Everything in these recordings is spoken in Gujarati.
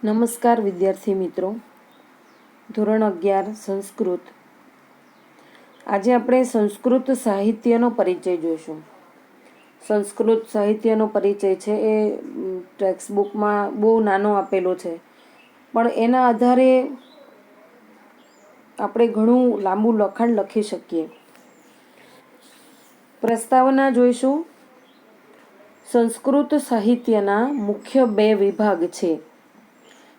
નમસ્કાર વિદ્યાર્થી મિત્રો. ધોરણ 11 સંસ્કૃત. આજે આપણે સંસ્કૃત સાહિત્યનો પરિચય જોઈશું. સંસ્કૃત સાહિત્યનો પરિચય છે એ ટેક્સ્ટ બુકમાં બહુ નાનો આપેલો છે, પણ એના આધારે આપણે ઘણું લાંબુ લખાણ લખી શકીએ. પ્રસ્તાવના જોઈશું. સંસ્કૃત સાહિત્યના મુખ્ય બે વિભાગ છે,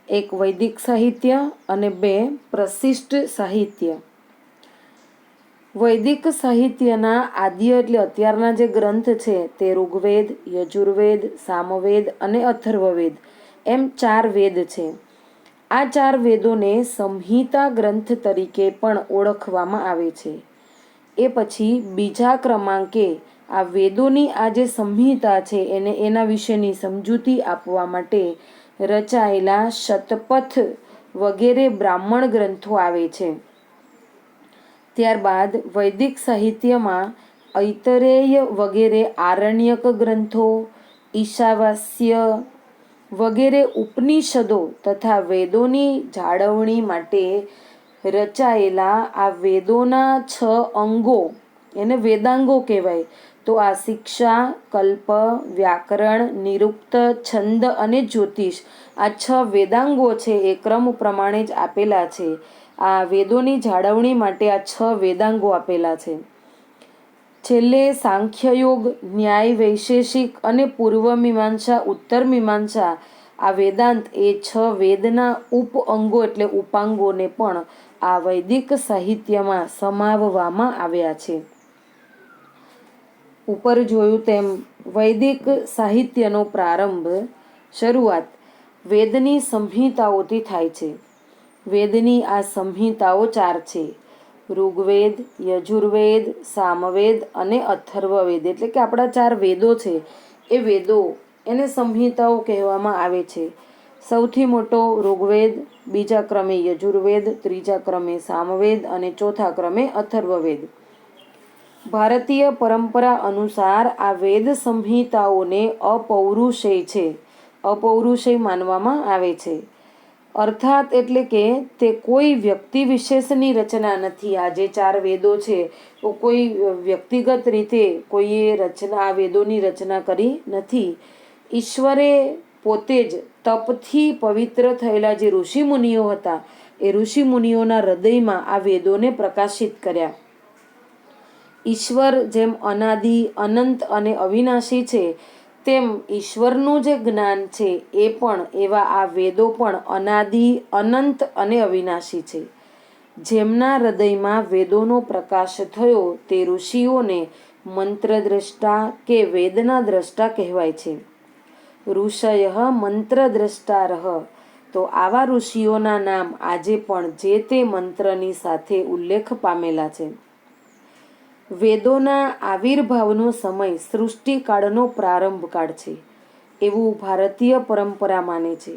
એક વૈદિક સાહિત્ય અને બે પ્રશિષ્ટ સાહિત્ય. વૈદિક સાહિત્યના આદ્ય એટલે અત્યારના જે ગ્રંથ છે તે ઋગ્વેદ, યજુર્વેદ, સામવેદ અને અથર્વવેદ એમ 4 વેદ છે. આ 4 વેદોને સંહિતા ગ્રંથ તરીકે પણ ઓળખવામાં આવે છે. એ પછી બીજા ક્રમાંકે આ વેદોની આ જે સંહિતા છે એના વિશેની સમજૂતી આપવા માટે રચાયેલા શતપથ વગેરે બ્રાહ્મણ ગ્રંથો આવે છે. ત્યારબાદ વૈદિક સાહિત્યમાં ઐતરેય વગેરે આરણ્યક ગ્રંથો, ઈશાવાસ્ય વગેરે ઉપનિષદો તથા વેદોની જાળવણી માટે રચાયેલા આ વેદોના 6 અંગો એને વેદાંગો કહેવાય. તો આ શિક્ષા, કલ્પ, વ્યાકરણ, નિરુક્ત, છંદ અને જ્યોતિષ આ 6 વેદાંગો છે એ ક્રમ પ્રમાણે જ આપેલા છે. આ વેદોની જાળવણી માટે આ 6 વેદાંગો આપેલા છે. છેલ્લે સાંખ્યયોગ, ન્યાય, વૈશેષિક અને પૂર્વમીમાંસા, ઉત્તરમીમાંસા આ વેદાંત એ 6 વેદના ઉપ અંગો એટલે ઉપાંગોને પણ આ વૈદિક સાહિત્યમાં સમાવવામાં આવ્યા છે. ઉપર જોયું તેમ વૈદિક સાહિત્યનો પ્રારંભ શરૂઆત વેદની સંહિતાઓથી થાય છે. વેદની આ સંહિતાઓ 4 છે: ઋગ્વેદ, યજુર્વેદ, સામવેદ અને અથર્વવેદ. એટલે કે આપણા 4 વેદો છે એ વેદો એને સંહિતાઓ કહેવામાં આવે છે. સૌથી મોટો ઋગ્વેદ, બીજા ક્રમે યજુર્વેદ, ત્રીજા ક્રમે સામવેદ અને ચોથા ક્રમે અથર્વવેદ. ભારતીય પરંપરા અનુસાર આ વેદ સંહિતાઓને અપૌરુષેય છે, અપૌરુષેય માનવામાં આવે છે. અર્થાત એટલે કે તે કોઈ વ્યક્તિ વિશેષની રચના નથી. આ જે 4 વેદો છે તો કોઈ વ્યક્તિગત રીતે કોઈએ આ વેદોની રચના કરી નથી. ઈશ્વરે પોતે જ તપથી પવિત્ર થયેલા જે ઋષિમુનિઓ હતા એ ઋષિમુનિઓના હૃદયમાં આ વેદોને પ્રકાશિત કર્યા. ઈશ્વર જેમ અનાદિ, અનંત અને અવિનાશી છે, તેમ ઈશ્વરનું જે જ્ઞાન છે એ પણ એવા આ વેદો પણ અનાદિ, અનંત અને અવિનાશી છે. જેમના હૃદયમાં વેદોનો પ્રકાશ થયો તે ઋષિઓને મંત્રદ્રષ્ટા કે વેદના દ્રષ્ટા કહેવાય છે. ઋષય મંત્રદ્રષ્ટારઃ. તો આવા ઋષિઓના નામ આજે પણ જે તે મંત્રની સાથે ઉલ્લેખ પામેલા છે. વેદોના આવિર્ભાવનો સમય સૃષ્ટિકાળનો પ્રારંભકાળ છે એવું ભારતીય પરંપરા માને છે.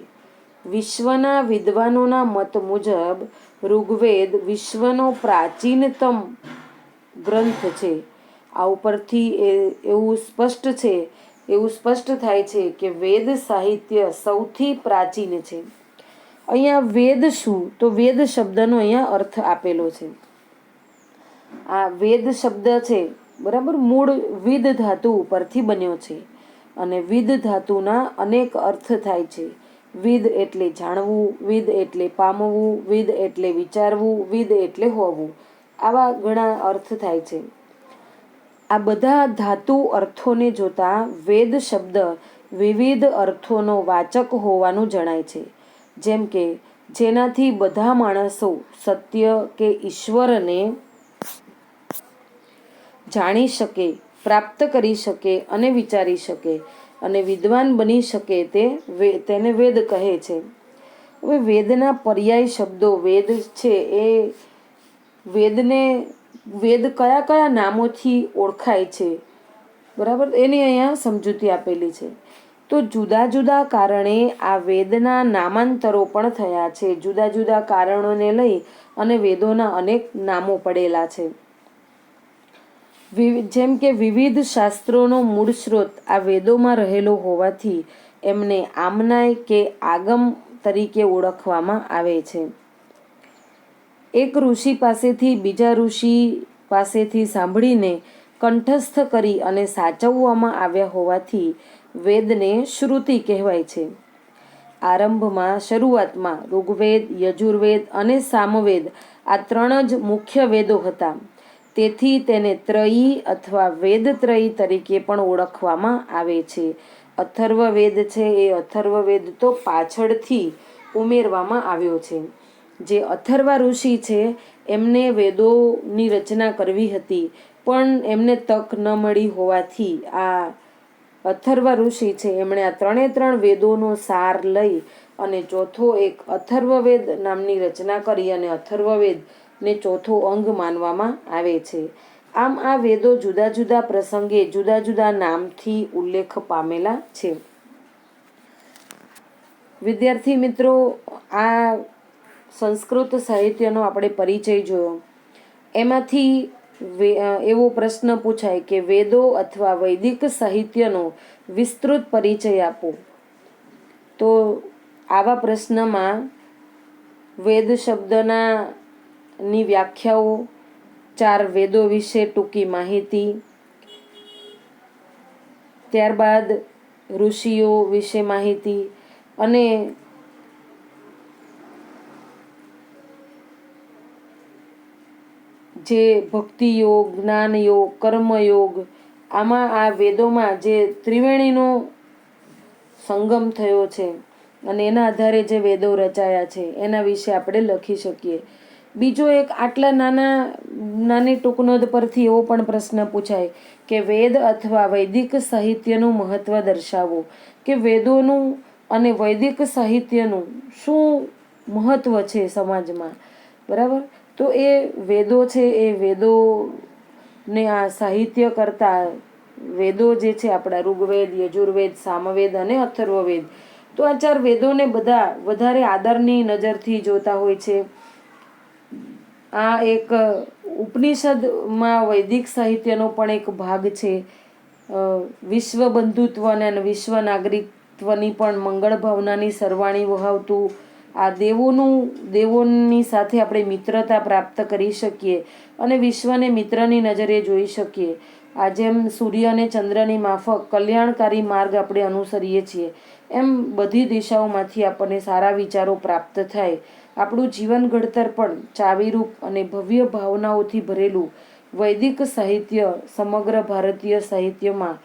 વિશ્વના વિદ્વાનોના મત મુજબ ઋગ્વેદ વિશ્વનો પ્રાચીનતમ ગ્રંથ છે. આ ઉપરથી એવું સ્પષ્ટ થાય છે કે વેદ સાહિત્ય સૌથી પ્રાચીન છે. અહીંયા વેદ શું? તો વેદ શબ્દનો અહીંયા અર્થ આપેલો છે. આ વેદ શબ્દ છે બરાબર, મૂળ વિદ ધાતુ ઉપરથી બન્યો છે અને વિદ ધાતુના અનેક અર્થ થાય છે. વિદ એટલે જાણવું, વિદ એટલે પામવું, વિદ એટલે વિચારવું, વિદ એટલે હોવું. આવા ઘણા અર્થ થાય છે. આ બધા ધાતુ અર્થોને જોતા વેદ શબ્દ વિવિધ અર્થોનો વાચક હોવાનું જણાય છે. જેમ કે જેનાથી બધા માણસો સત્ય કે ઈશ્વરને જાણી શકે, પ્રાપ્ત કરી શકે અને વિચારી શકે અને વિદ્વાન બની શકે તેને વેદ કહે છે. હવે વેદના પર્યાય શબ્દો વેદ છે એ વેદ કયા કયા નામોથી ઓળખાય છે બરાબર, એની અહીંયા સમજૂતી આપેલી છે. તો જુદા જુદા કારણે આ વેદના નામાંતરો પણ થયા છે. જુદા જુદા કારણોને લઈ અને વેદોના અનેક નામો પડેલા છે. જેમ કે વિવિધ શાસ્ત્રોનો મૂળ સ્ત્રોત આ વેદોમાં રહેલો હોવાથી એમને આમનાય કે આગમ તરીકે ઓળખવામાં આવે છે. એક ઋષિ પાસેથી બીજા ઋષિ પાસેથી સાંભળીને કંઠસ્થ કરી અને સાચવવામાં આવ્યા હોવાથી વેદને શ્રુતિ કહેવાય છે. શરૂઆતમાં ઋગ્વેદ, યજુર્વેદ અને સામવેદ આ 3 જ મુખ્ય વેદો હતા. તેથી તેને ત્રયી અથવા વેદત્રયી તરીકે પણ ઓળખવામાં આવે છે. અથર્વવેદ છે એ અથર્વવેદ તો પાછળથી ઉમેરવામાં આવ્યો છે. જે અથર્વા ઋષિ છે એમને વેદોની રચના કરવી હતી, પણ એમને તક ન મળી હોવાથી આ અથર્વા ઋષિ છે એમણે આ 3 વેદોનો સાર લઈ અને ચોથો એક અથર્વવેદ નામની રચના કરી અને અથર્વવેદને ચોથો અંગ માનવામાં આવે છે. આમ આ વેદો જુદા જુદા પ્રસંગે જુદા જુદા નામથી ઉલ્લેખ પામેલા છે. વિદ્યાર્થી મિત્રો, આ સંસ્કૃત સાહિત્યનો આપણે પરિચય જોયો. એમાંથી એવો પ્રશ્ન પૂછાય કે વેદો અથવા વૈદિક સાહિત્યનો વિસ્તૃત પરિચય આપો. તો આવા પ્રશ્નમાં વેદ શબ્દની વ્યાખ્યાઓ, 4 વેદો વિશે ટૂંકી માહિતી, ત્યારબાદ ઋષિઓ વિશે માહિતી અને જે ભક્તિ યોગ, જ્ઞાન યોગ, કર્મયોગ, આમાં આ વેદોમાં જે ત્રિવેણીનો સંગમ થયો છે અને એના આધારે જે વેદો રચાયા છે એના વિશે આપણે લખી શકીએ. બીજો એક આટલા નાની ટૂંકનોંધ પરથી એવો પણ પ્રશ્ન પૂછાય કે વેદ અથવા વૈદિક સાહિત્યનું મહત્વ દર્શાવો. કે વેદોનું અને વૈદિક સાહિત્યનું શું મહત્વ છે સમાજમાં, બરાબર? તો એ વેદો છે એ વેદોને આ સાહિત્ય કરતાં વેદો જે છે આપણા ઋગ્વેદ, યજુર્વેદ, સામવેદ અને અથર્વવેદ, તો આ 4 વેદોને બધા વધારે આદરની નજરથી જોતા હોય છે. આ એક ઉપનિષદમાં વૈદિક સાહિત્યનો પણ એક ભાગ છે. વિશ્વ બંધુત્વ અને વિશ્વ નાગરિકત્વની પણ મંગળ ભાવનાની સરવાણી વહાવતું આ દેવોની સાથે આપણે મિત્રતા પ્રાપ્ત કરી શકીએ અને વિશ્વને મિત્રની નજરે જોઈ શકીએ. આ જેમ સૂર્ય અને ચંદ્રની માફક કલ્યાણકારી માર્ગ આપણે અનુસરીએ છીએ, એમ બધી દિશાઓમાંથી આપણને સારા વિચારો પ્રાપ્ત થાય. આપણું જીવન ઘડતર પણ ચાવીરૂપ અને ભવ્ય ભાવનાઓથી ભરેલું વૈદિક સાહિત્ય સમગ્ર ભારતીય સાહિત્યમાં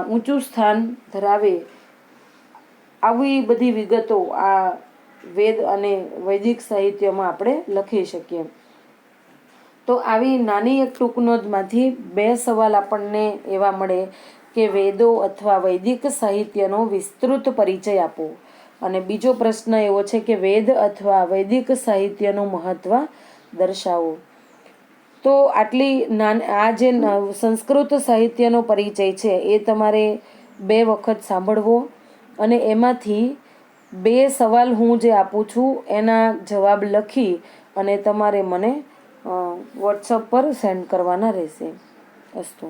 ઊંચું સ્થાન ધરાવે. આવી બધી વિગતો આ વેદ અને વૈદિક સાહિત્યમાં આપણે લખી શકીએ. તો આવી નાની એક ટૂંકનોંધમાંથી 2 સવાલ આપણને એવા મળે કે વેદો અથવા વૈદિક સાહિત્યનો વિસ્તૃત પરિચય આપો. અને બીજો પ્રશ્ન એવો છે કે વેદ અથવા વૈદિક સાહિત્યનું મહત્વ દર્શાવો. તો આ જે સંસ્કૃત સાહિત્યનો પરિચય છે એ તમારે 2 વખત સાંભળવો અને એમાંથી 2 સવાલ હું જે આપું છું એના જવાબ લખી અને તમારે મને વોટ્સઅપ પર સેન્ડ કરવાના રહેશે. અસ્તુ.